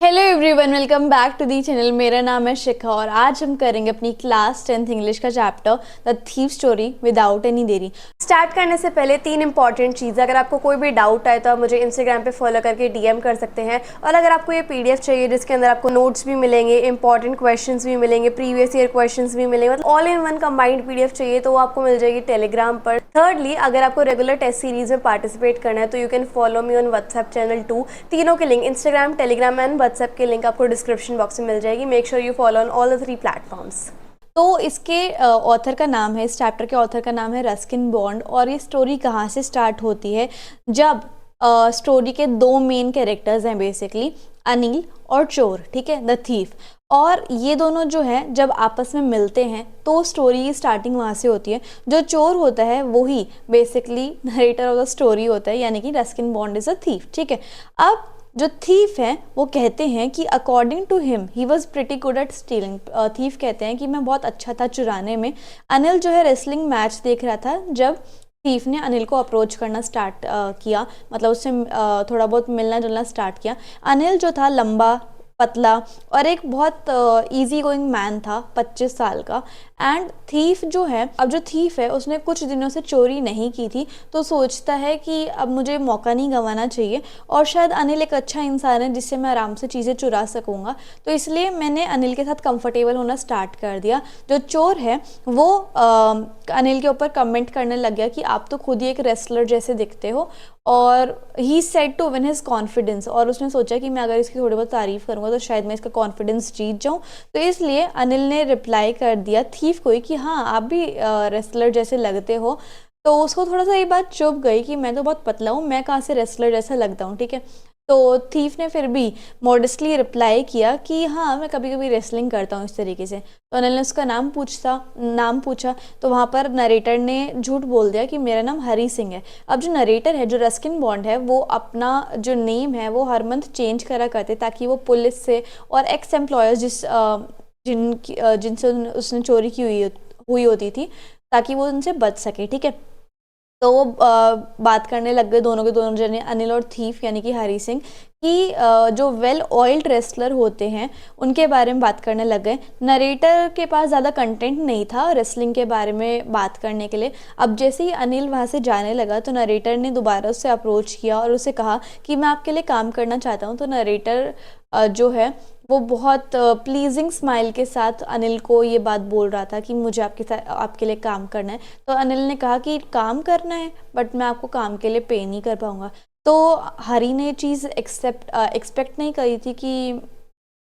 Hello everyone, welcome back to the channel. मेरा नाम है शिखा और आज हम करेंगे अपनी क्लास 10th इंग्लिश का chapter the thief story without any देरी। स्टार्ट करने से पहले 3 इंपॉर्टेंट चीज़, अगर आपको कोई भी डाउट आए तो आप मुझे इंस्टाग्राम पे फॉलो करके डीएम कर सकते हैं। और अगर आपको ये पीडीएफ चाहिए जिसके अंदर आपको नोट्स भी मिलेंगे, इंपॉर्टेंट क्वेश्चंस भी मिलेंगे, प्रीवियस ईयर क्वेश्चंस भी मिलेंगे, मतलब all in one combined PDF चाहिए तो वो आपको मिल जाएगी टेलीग्राम पर। थर्डली, अगर आपको रेगुलर टेस्ट सीरीज में पार्टिसिपेट करना है तो you can follow me on WhatsApp channel 2। तीनों के link, Instagram, Telegram and WhatsApp के लिंक आपको डिस्क्रिप्शन बॉक्स में मिल जाएगी। Make sure you follow on all the 3 platforms. तो इसके ऑथर का नाम है, इस चैप्टर के ऑथर का नाम है रस्किन बॉन्ड। और ये स्टोरी कहाँ से स्टार्ट होती है, जब स्टोरी के दो मेन कैरेक्टर्स हैं बेसिकली, अनिल और चोर, ठीक है, द थीफ। और ये दोनों जो है जब आपस में मिलते हैं तो स्टोरी की स्टार्टिंग वहाँ से होती है। जो चोर होता है वही basically narrator of the story होता है, यानी कि Ruskin bond is a thief, ठीक है। अब जो थीफ है वो कहते हैं कि according to him he was pretty good at stealing. Thief कहते हैं कि मैं बहुत अच्छा था चुराने में। अनिल जो है रेसलिंग मैच देख रहा था जब थीफ ने अनिल को अप्रोच करना स्टार्ट किया, मतलब उससे थोड़ा बहुत मिलना जुलना स्टार्ट किया। अनिल जो था लंबा पतला और एक बहुत इजी गोइंग मैन था, 25 साल का। एंड थीफ जो है, अब जो थीफ है उसने कुछ दिनों से चोरी नहीं की थी, तो सोचता है कि अब मुझे मौका नहीं गंवाना चाहिए और शायद अनिल एक अच्छा इंसान है जिससे मैं आराम से चीज़ें चुरा सकूंगा। तो इसलिए मैंने अनिल के साथ कंफर्टेबल होना स्टार्ट कर दिया। जो चोर है वो अनिल के ऊपर कमेंट करने लग गया कि आप तो खुद ही एक रेसलर जैसे दिखते हो, और he said to win his confidence. और उसने सोचा कि मैं अगर इसकी थोड़ी बहुत तारीफ करूंगा तो शायद मैं इसका कॉन्फिडेंस जीत जाऊं। तो इसलिए अनिल ने रिप्लाई कर दिया थीफ को कि हाँ आप भी रेसलर जैसे लगते हो। तो उसको थोड़ा सा ये बात चुभ गई कि मैं तो बहुत पतला हूँ, मैं कहाँ से रेसलर जैसा लगता हूँ, ठीक है। तो थीफ ने फिर भी मॉडेस्टली रिप्लाई किया कि हाँ मैं कभी कभी रेसलिंग करता हूँ इस तरीके से। तो अनिल ने उसका नाम पूछा तो वहाँ पर नरेटर ने झूठ बोल दिया कि मेरा नाम हरी सिंह है। अब जो नरेटर है, जो रस्किन बॉन्ड है, वो अपना जो नेम है वो हर मंथ चेंज करा करते ताकि वो पुलिस से और एक्स एम्प्लॉयर्स जिनसे उसने चोरी की हुई होती थी, ताकि वो उनसे बच सके, ठीक है। तो वो बात करने लग गए दोनों के दोनों जने, अनिल और थीफ यानी कि हरी सिंह, कि जो वेल ऑयल्ड रेसलर होते हैं उनके बारे में बात करने लग गए। नरेटर के पास ज़्यादा कंटेंट नहीं था रेसलिंग के बारे में बात करने के लिए। अब जैसे ही अनिल वहाँ से जाने लगा तो नरेटर ने दोबारा उससे अप्रोच किया और उसे कहा कि मैं आपके लिए काम करना चाहता हूँ। तो नरेटर जो है वो बहुत प्लीजिंग स्माइल के साथ अनिल को ये बात बोल रहा था कि मुझे आपके लिए काम करना है। तो अनिल ने कहा कि काम करना है बट मैं आपको काम के लिए पे नहीं कर पाऊंगा। तो हरी ने चीज़ एक्सपेक्ट नहीं करी थी कि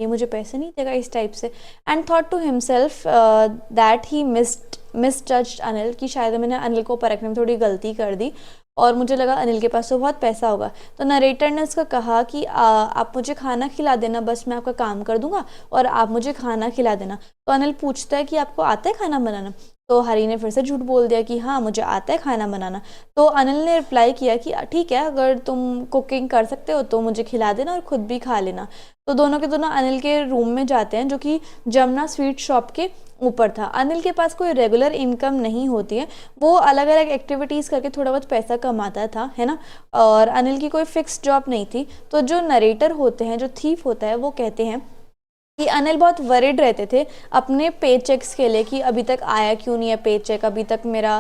ये मुझे पैसे नहीं देगा इस टाइप से, and thought to himself that he misjudged Anil, कि शायद मैंने अनिल को परखने में थोड़ी गलती कर दी और मुझे लगा अनिल के पास तो बहुत पैसा होगा। तो नरेटर ने उसका कहा कि आप मुझे खाना खिला देना, बस मैं आपका काम कर दूंगा और आप मुझे खाना खिला देना। तो अनिल पूछता है कि आपको आता है खाना बनाना। तो हरी ने फिर से झूठ बोल दिया कि हाँ मुझे आता है खाना बनाना। तो अनिल ने रिप्लाई किया कि ठीक है, अगर तुम कुकिंग कर सकते हो तो मुझे खिला देना और खुद भी खा लेना। तो दोनों के दोनों अनिल के रूम में जाते हैं जो कि जमुना स्वीट शॉप के ऊपर था। अनिल के पास कोई रेगुलर इनकम नहीं होती है, वो अलग अलग एक्टिविटीज़ करके थोड़ा बहुत पैसा कमाता था, है ना। और अनिल की कोई फिक्स जॉब नहीं थी। तो जो नरेटर होते हैं, जो थीफ होता है, वो कहते हैं कि अनिल बहुत वरिड रहते थे अपने पे चेक्स के लिए कि अभी तक आया क्यों नहीं है पे चेक, अभी तक मेरा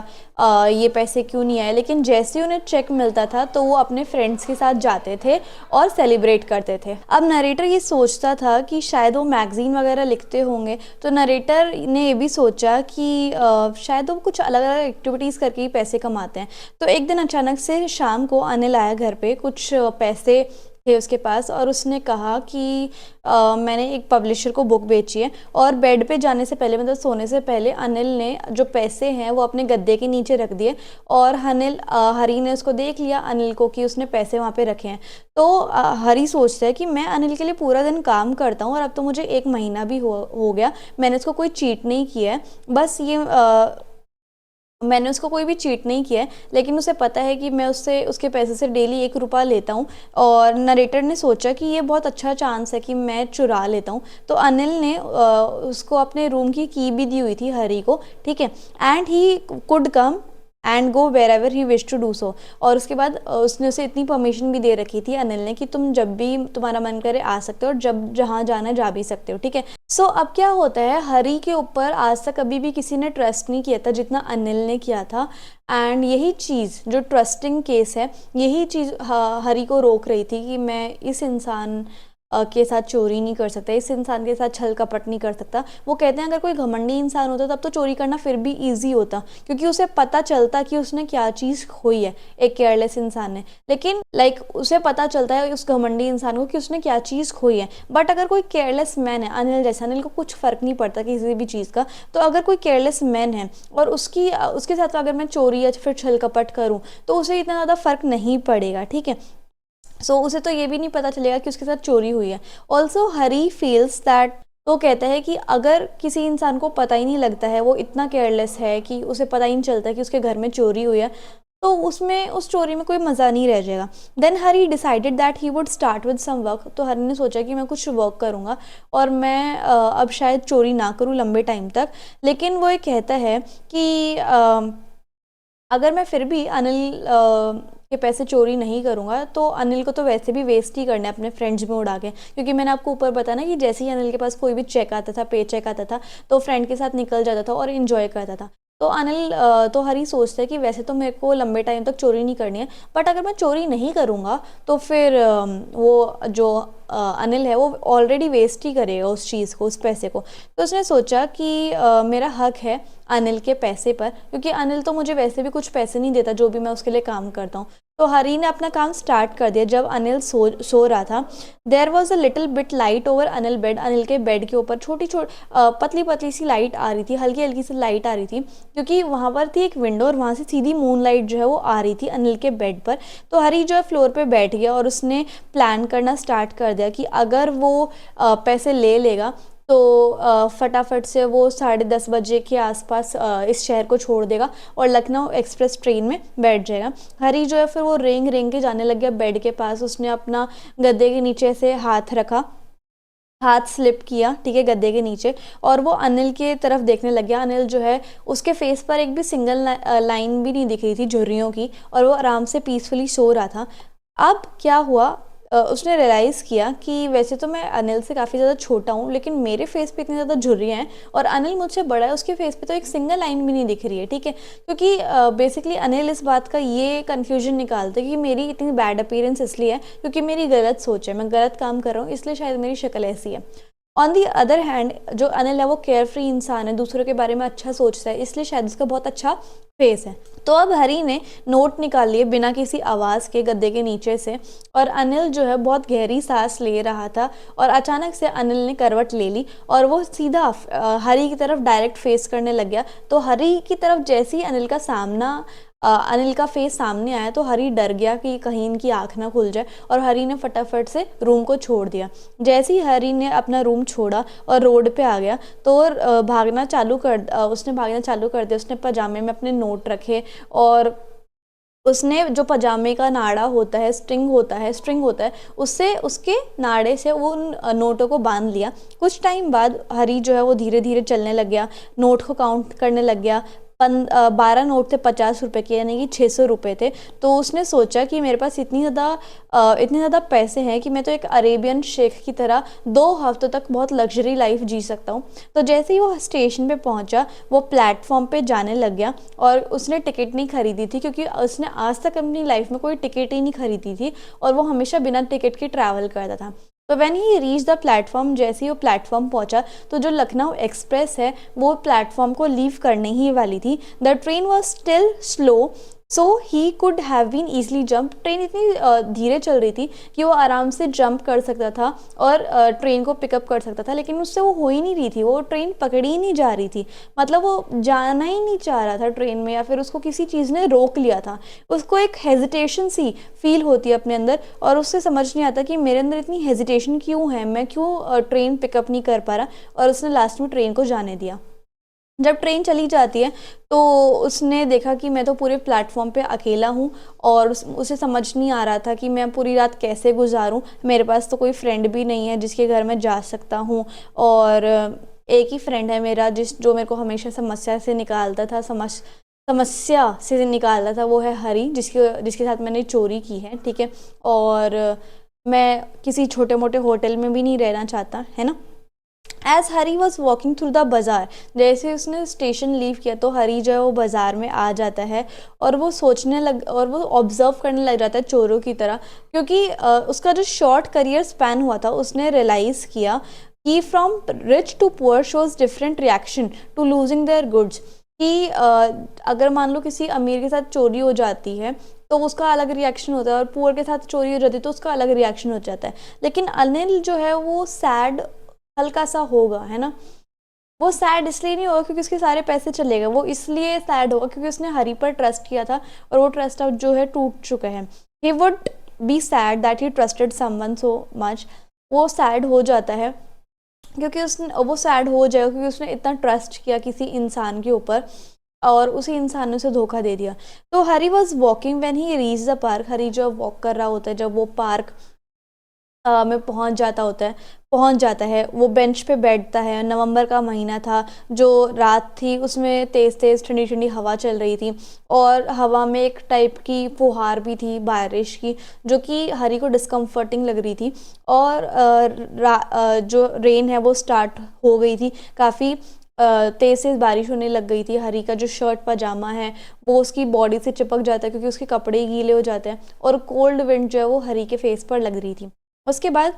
ये पैसे क्यों नहीं आए। लेकिन जैसे ही उन्हें चेक मिलता था तो वो अपने फ्रेंड्स के साथ जाते थे और सेलिब्रेट करते थे। अब नरेटर ये सोचता था कि शायद वो मैगजीन वगैरह लिखते होंगे, तो नरेटर ने ये भी सोचा कि शायद वो कुछ अलग अलग एक्टिविटीज़ करके ही पैसे कमाते हैं। तो एक दिन अचानक से शाम को अनिल आया घर पे, कुछ पैसे थे उसके पास, और उसने कहा कि मैंने एक पब्लिशर को बुक बेची है। और बेड पे जाने से पहले, मतलब सोने से पहले, अनिल ने जो पैसे हैं वो अपने गद्दे के नीचे रख दिए। और हरी ने उसको देख लिया अनिल को कि उसने पैसे वहाँ पे रखे हैं। तो हरी सोचता है कि मैं अनिल के लिए पूरा दिन काम करता हूँ और अब तो मुझे 1 महीना भी हो गया, मैंने उसको कोई चीट नहीं किया है, बस ये मैंने उसको कोई भी चीट नहीं किया है, लेकिन उसे पता है कि मैं उससे उसके पैसे से डेली 1 रुपया लेता हूँ। और नरेटर ने सोचा कि ये बहुत अच्छा चांस है कि मैं चुरा लेता हूँ। तो अनिल ने उसको अपने रूम की भी दी हुई थी हरी को, ठीक है। And he could come and go wherever he wish to do so. और उसके बाद उसने उसे इतनी परमिशन भी दे रखी थी अनिल ने कि तुम जब भी तुम्हारा मन करे आ सकते हो और जब जहाँ जाना है जा भी सकते हो, ठीक है। सो अब क्या होता है, हरी के ऊपर आज तक कभी भी किसी ने ट्रस्ट नहीं किया था जितना अनिल ने किया था। एंड यही चीज़ जो ट्रस्टिंग केस है, यही चीज़ हरी को रोक रही थी कि मैं इस इंसान के साथ चोरी नहीं कर सकता, इस इंसान के साथ छल कपट नहीं कर सकता। वो कहते हैं अगर कोई घमंडी इंसान होता तब तो चोरी करना फिर भी इजी होता, क्योंकि उसे पता चलता कि उसने क्या चीज़ खोई है, एक केयरलेस इंसान ने। लेकिन उसे पता चलता है उस घमंडी इंसान को कि उसने क्या चीज़ खोई है। बट अगर कोई केयरलेस मैन है, अनिल जैसा, अनिल को कुछ फ़र्क नहीं पड़ता किसी भी चीज़ का, तो अगर कोई केयरलेस मैन है और उसके साथ अगर मैं चोरी या फिर छल कपट करूँ तो उसे इतना ज़्यादा फ़र्क नहीं पड़ेगा, ठीक है। सो उसे तो ये भी नहीं पता चलेगा कि उसके साथ चोरी हुई है। ऑल्सो हरी फील्स दैट, वो कहता है कि अगर किसी इंसान को पता ही नहीं लगता है, वो इतना केयरलेस है कि उसे पता ही नहीं चलता कि उसके घर में चोरी हुई है, तो उसमें उस चोरी में कोई मज़ा नहीं रह जाएगा। Then Hari decided that he would start with some work. तो हरी ने सोचा कि मैं कुछ वर्क करूँगा और मैं अब शायद चोरी ना करूँ लंबे टाइम तक। लेकिन वो ये कहता है कि अगर मैं फिर भी अनिल के पैसे चोरी नहीं करूँगा तो अनिल को तो वैसे भी वेस्ट ही करना है अपने फ्रेंड्स में उड़ा के, क्योंकि मैंने आपको ऊपर बताया ना कि जैसे ही अनिल के पास कोई भी चेक आता था, पे चेक आता था, तो फ्रेंड के साथ निकल जाता था और इन्जॉय करता था। तो तो हरी सोचता है कि वैसे तो मेरे को लंबे टाइम तक चोरी नहीं करनी है, बट अगर मैं चोरी नहीं करूँगा तो फिर वो जो अनिल है वो ऑलरेडी वेस्ट ही करेगा उस चीज़ को, उस पैसे को। तो उसने सोचा कि मेरा हक है अनिल के पैसे पर, क्योंकि अनिल तो मुझे वैसे भी कुछ पैसे नहीं देता जो भी मैं उसके लिए काम करता हूँ। तो हरी ने अपना काम स्टार्ट कर दिया। जब अनिल सो रहा था, there was a little bit light over Anil bed. Anil के बेड के ऊपर छोटी पतली पतली सी लाइट आ रही थी, हल्की हल्की सी लाइट आ रही थी, क्योंकि वहाँ पर थी एक विंडो और वहाँ से सीधी मून लाइट जो है वो आ रही थी अनिल के बेड पर। तो हरी जो है फ्लोर पे बैठ गया और उसने प्लान करना स्टार्ट कर दिया कि अगर वो पैसे ले लेगा तो फटाफट से वो 10:30 बजे के आसपास इस शहर को छोड़ देगा और लखनऊ एक्सप्रेस ट्रेन में बैठ जाएगा। हरी जो है फिर वो रेंग रेंग के जाने लग गया बेड के पास। उसने अपना गद्दे के नीचे से हाथ रखा, हाथ स्लिप किया, ठीक है, गद्दे के नीचे, और वो अनिल के तरफ देखने लग गया। अनिल जो है उसके फेस पर एक भी सिंगल लाइन भी नहीं दिख रही थी झुर्रियों की, और वो आराम से पीसफुली सो रहा था। अब क्या हुआ, उसने रियलाइज़ किया कि वैसे तो मैं अनिल से काफ़ी ज़्यादा छोटा हूँ, लेकिन मेरे फेस पे इतनी ज़्यादा झुर्रियाँ हैं और अनिल मुझसे बड़ा है, उसके फेस पे तो एक सिंगल लाइन भी नहीं दिख रही है, ठीक है। क्योंकि बेसिकली अनिल इस बात का ये कन्फ्यूजन निकालते कि मेरी इतनी बैड अपीयरेंस इसलिए है क्योंकि मेरी गलत सोच है, मैं गलत काम कर रहा हूँ, इसलिए शायद मेरी शक्ल ऐसी है। ऑन दी अदर हैंड जो अनिल है वो केयर फ्री इंसान है, दूसरों के बारे में अच्छा सोचता है, इसलिए शायद उसका बहुत अच्छा फेस है। तो अब हरी ने नोट निकाल लिए बिना किसी आवाज़ के गद्दे के नीचे से, और अनिल जो है बहुत गहरी सांस ले रहा था और अचानक से अनिल ने करवट ले ली और वो सीधा हरी की तरफ डायरेक्ट फेस करने लग गया। तो हरी की तरफ जैसे ही अनिल का फेस सामने आया तो हरी डर गया कि कहीं इनकी आँख ना खुल जाए, और हरी ने फटाफट से रूम को छोड़ दिया। जैसे ही हरी ने अपना रूम छोड़ा और रोड पे आ गया तो उसने भागना चालू कर दिया। उसने पजामे में अपने नोट रखे और उसने जो पजामे का नाड़ा होता है, स्ट्रिंग होता है, उससे उसके नाड़े से वो उन नोटों को बांध लिया। कुछ टाइम बाद हरी जो है वो धीरे धीरे चलने लग गया, नोट को काउंट करने लग गया। 12 नोट थे 50 रुपए के, यानी कि 600 रुपये थे। तो उसने सोचा कि मेरे पास इतनी ज़्यादा पैसे हैं कि मैं तो एक अरेबियन शेख की तरह 2 हफ्तों तक बहुत लग्जरी लाइफ जी सकता हूँ। तो जैसे ही वो स्टेशन पे पहुँचा, वो प्लेटफॉर्म पे जाने लग गया और उसने टिकट नहीं खरीदी थी, क्योंकि उसने आज तक अपनी लाइफ में कोई टिकट ही नहीं खरीदी थी और वो हमेशा बिना टिकट के ट्रैवल करता था। तो when he reach the platform, जैसे ही वो प्लेटफॉर्म पहुंचा तो जो लखनऊ एक्सप्रेस है वो प्लेटफॉर्म को लीव करने ही वाली थी। The train was still slow so he could have been easily jump. Train इतनी धीरे चल रही थी कि वो आराम से जंप कर सकता था और ट्रेन को पिकअप कर सकता था, लेकिन उससे वो हो ही नहीं रही थी, वो ट्रेन पकड़ी ही नहीं जा रही थी। मतलब वो जाना ही नहीं चाह रहा था ट्रेन में, या फिर उसको किसी चीज़ ने रोक लिया था। उसको एक हेजिटेशन सी फील होती है अपने अंदर और उससे समझ नहीं आता कि मेरे अंदर इतनी हेजिटेशन क्यों है, मैं क्यों ट्रेन पिकअप नहीं कर पा रहा, और उसने लास्ट में ट्रेन को जाने दिया। जब ट्रेन चली जाती है तो उसने देखा कि मैं तो पूरे प्लेटफॉर्म पे अकेला हूँ और उसे समझ नहीं आ रहा था कि मैं पूरी रात कैसे गुजारूँ। मेरे पास तो कोई फ्रेंड भी नहीं है जिसके घर मैं जा सकता हूँ, और एक ही फ्रेंड है मेरा जो मेरे को हमेशा समस्या से निकालता था, समस्या से निकाला था वो है हरी, जिसके साथ मैंने चोरी की है, ठीक है। और मैं किसी छोटे मोटे होटल में भी नहीं रहना चाहता, है ना। As Hari was walking through the bazaar, जैसे उसने स्टेशन लीव किया तो हरी जो है वो बाजार में आ जाता है और वो ऑब्जर्व करने लग जाता है चोरों की तरह, क्योंकि उसका जो शॉर्ट करियर स्पैन हुआ था उसने रियलाइज़ किया कि from rich to poor shows different reaction to losing their goods. कि अगर मान लो किसी अमीर के साथ चोरी हो जाती है तो उसका अलग रिएक्शन होता है, और पुअर के साथ चोरी हो जाती है तो उसका अलग रिएक्शन हो जाता है। लेकिन अनिल जो है वो सैड हल्का सा होगा, है ना। वो सैड इसलिए नहीं होगा क्योंकि उसके सारे पैसे चले गए, वो इसलिए सैड होगा क्योंकि उसने हरी पर ट्रस्ट किया था और वो ट्रस्ट अब जो है टूट चुका है। He would be sad that he trusted someone so much. वो सैड हो जाता है क्योंकि वो सैड हो जाएगा क्योंकि उसने इतना ट्रस्ट किया किसी इंसान के ऊपर और उसी इंसान ने उसे धोखा दे दिया। तो Hari was walking when he reach the park. Hari जब वॉक कर रहा होता है, जब वो पार्क में पहुंच जाता है, वो बेंच पे बैठता है। नवंबर का महीना था, जो रात थी उसमें तेज़ तेज़ ठंडी ठंडी हवा चल रही थी और हवा में एक टाइप की फुहार भी थी बारिश की, जो कि हरी को डिस्कम्फर्टिंग लग रही थी। और जो रेन है वो स्टार्ट हो गई थी, काफ़ी तेज़ तेज़ बारिश होने लग गई थी। हरी का जो शर्ट पजामा है वो उसकी बॉडी से चिपक जाता है क्योंकि उसके कपड़े ही गीले हो जाते हैं, और कोल्ड विंड जो है वो हरी के फेस पर लग रही थी। उसके बाद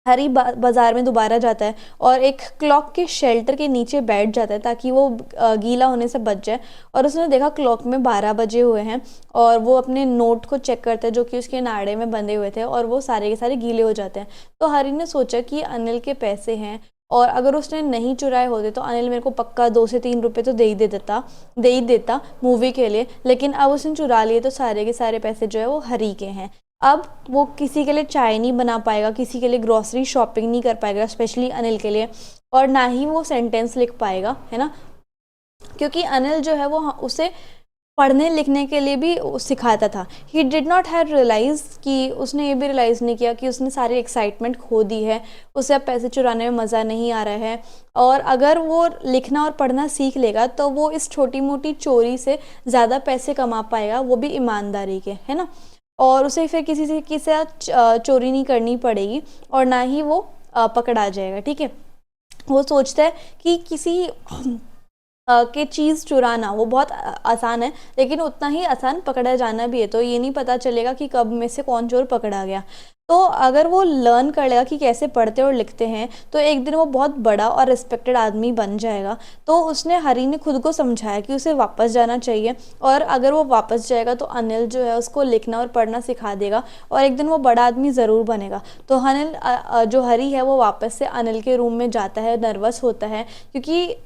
हरी बाजार में दोबारा जाता है और एक क्लॉक के शेल्टर के नीचे बैठ जाता है ताकि वो गीला होने से बच जाए। और उसने देखा क्लॉक में 12 बजे हुए हैं और वो अपने नोट को चेक करता है जो कि उसके नाड़े में बंधे हुए थे, और वो सारे के सारे गीले हो जाते हैं। तो हरी ने सोचा कि अनिल के पैसे हैं और अगर उसने नहीं चुराए होते तो अनिल मेरे को पक्का 2 से 3 रुपए तो दे ही देता मूवी के लिए। लेकिन अब उसने चुरा लिए तो सारे के सारे पैसे जो है वो हरी के हैं। अब वो किसी के लिए चाय नहीं बना पाएगा, किसी के लिए ग्रॉसरी शॉपिंग नहीं कर पाएगा, स्पेशली अनिल के लिए, और ना ही वो सेंटेंस लिख पाएगा, है ना। क्योंकि अनिल जो है वो उसे पढ़ने लिखने के लिए भी सिखाता था। He did not have realise कि उसने ये भी रियलाइज़ नहीं किया कि उसने सारी एक्साइटमेंट खो दी है, उसे अब पैसे चुराने में मज़ा नहीं आ रहा है। और अगर वो लिखना और पढ़ना सीख लेगा तो वो इस छोटी मोटी चोरी से ज़्यादा पैसे कमा पाएगा, वो भी ईमानदारी के, है ना। और उसे फिर किसी से चोरी नहीं करनी पड़ेगी और ना ही वो पकड़ा जाएगा, ठीक है। वो सोचता है कि किसी के चीज़ चुराना वो बहुत आसान है, लेकिन उतना ही आसान पकड़ा जाना भी है। तो ये नहीं पता चलेगा कि कब में से कौन चोर पकड़ा गया। तो अगर वो लर्न कर लेगा कि कैसे पढ़ते और लिखते हैं तो एक दिन वो बहुत बड़ा और रिस्पेक्टेड आदमी बन जाएगा। तो उसने हरी ने खुद को समझाया कि उसे वापस जाना चाहिए, और अगर वो वापस जाएगा तो अनिल जो है उसको लिखना और पढ़ना सिखा देगा और एक दिन वो बड़ा आदमी ज़रूर बनेगा। तो अनिल जो हरी है वो वापस से अनिल के रूम में जाता है, नर्वस होता है क्योंकि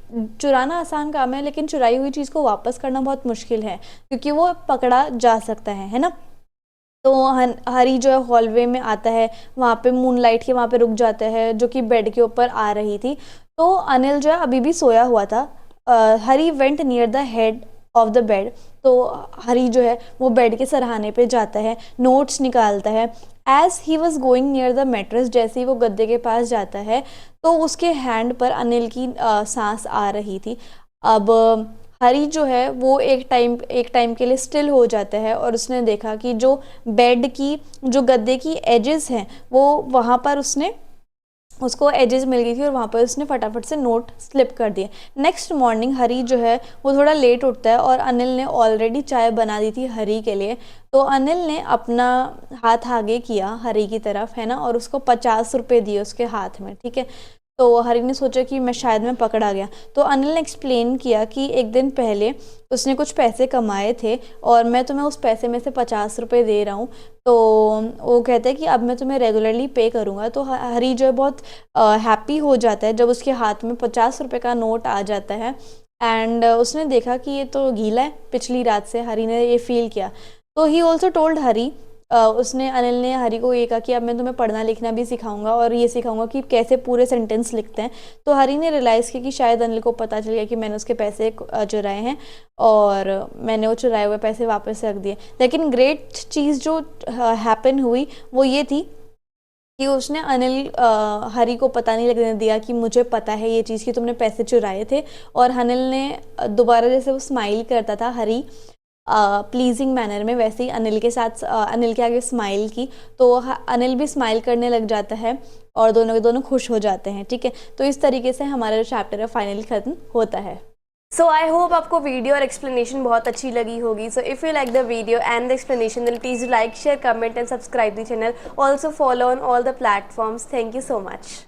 चुराना आसान काम है लेकिन चुराई हुई चीज़ को वापस करना बहुत मुश्किल है क्योंकि वो पकड़ा जा सकता है ना। तो हरी जो है हॉलवे में आता है, वहाँ पे मूनलाइट के वहाँ पे रुक जाता है जो कि बेड के ऊपर आ रही थी। तो अनिल जो है अभी भी सोया हुआ था। Hari went near the head of the bed. तो हरी जो है वो बेड के सरहाने पे जाता है, नोट्स निकालता है। As he was going near the mattress, जैसे ही वो गद्दे के पास जाता है तो उसके हैंड पर अनिल की सांस आ रही थी। अब हरी जो है वो एक टाइम के लिए स्टिल हो जाता है और उसने देखा कि जो बेड की जो गद्दे की एजेस हैं वो वहाँ पर उसको एजेस मिल गई थी और वहाँ पर उसने फटाफट से नोट स्लिप कर दिए। नेक्स्ट मॉर्निंग हरी जो है वो थोड़ा लेट उठता है और अनिल ने ऑलरेडी चाय बना दी थी हरी के लिए। तो अनिल ने अपना हाथ आगे किया हरी की तरफ, है ना, और उसको 50 रुपये दिए उसके हाथ में, ठीक है। तो हरी ने सोचा कि मैं पकड़ा गया। तो अनिल ने एक्सप्लेन किया कि एक दिन पहले उसने कुछ पैसे कमाए थे और मैं तुम्हें उस पैसे में से 50 रुपये दे रहा हूँ। तो वो कहते हैं कि अब मैं तुम्हें रेगुलरली पे करूँगा। तो हरी जो है बहुत हैप्पी हो जाता है जब उसके हाथ में 50 रुपये का नोट आ जाता है। एंड उसने देखा कि ये तो गीला है पिछली रात से, हरी ने ये फील किया। तो ही ऑल्सो टोल्ड हरी, उसने अनिल ने हरी को ये कहा कि अब मैं तुम्हें पढ़ना लिखना भी सिखाऊंगा और ये सिखाऊंगा कि कैसे पूरे सेंटेंस लिखते हैं। तो हरी ने रियलाइज़ किया कि शायद अनिल को पता चल गया कि मैंने उसके पैसे चुराए हैं और मैंने वो चुराए हुए पैसे वापस रख दिए। लेकिन ग्रेट चीज़ जो हैपन हुई वो ये थी कि उसने हरी को पता नहीं लगने दिया कि मुझे पता है ये चीज़ कि तुमने पैसे चुराए थे। और अनिल ने दोबारा जैसे वो स्माइल करता था हरी प्लीजिंग मैनर में, वैसे ही अनिल के साथ अनिल के आगे स्माइल की, तो अनिल भी स्माइल करने लग जाता है और दोनों के दोनों खुश हो जाते हैं। ठीक है, तो इस तरीके से हमारा जो चैप्टर है फाइनली खत्म होता है। सो आई होप आपको वीडियो और एक्सप्लेनेशन बहुत अच्छी लगी होगी। So if you like the video and the explanation then please like share comment and subscribe the channel, also follow on all the platforms. Thank you so much.